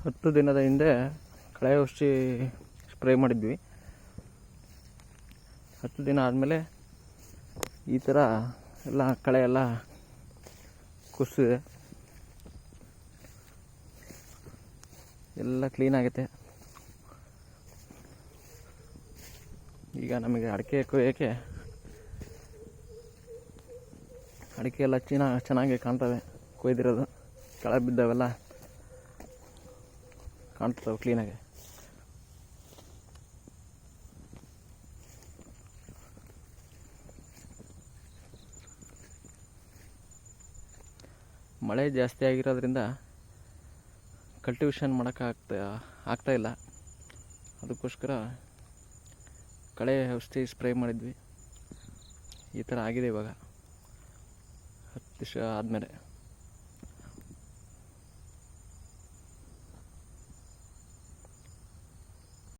10 ದಿನದ ಹಿಂದೆ ಕಳೆ ಔಷಧಿ ಸ್ಪ್ರೇ ಮಾಡಿದ್ವಿ. 10 ದಿನ ಆದಮೇಲೆ ಈ ಥರ ಎಲ್ಲ ಕಳೆ ಎಲ್ಲ ಕುಸಿದೆ, ಎಲ್ಲ ಕ್ಲೀನ್ ಆಗೈತೆ. ಈಗ ನಮಗೆ ಅಡಿಕೆ ಕೊಯ್ಯೋಕ್ಕೆ ಅಡಿಕೆ ಎಲ್ಲ ಚೆನ್ನಾಗಿ ಕಾಣ್ತವೆ. ಕೊಯ್ದಿರೋದು ಕೆಳಗೆ ಬಿದ್ದವೆಲ್ಲ ಕಾಣ್ತವೆ ಕ್ಲೀನಾಗಿ. ಮಳೆ ಜಾಸ್ತಿ ಆಗಿರೋದ್ರಿಂದ ಕಲ್ಟಿವೇಷನ್ ಆಗ್ತಾ ಇಲ್ಲ. ಅದಕ್ಕೋಸ್ಕರ ಕಳೆ ಔಷಧಿ ಸ್ಪ್ರೇ ಮಾಡಿದ್ವಿ. ಈ ಥರ ಆಗಿದೆ ಇವಾಗ 10 ದಿವಸ ಆದಮೇಲೆ.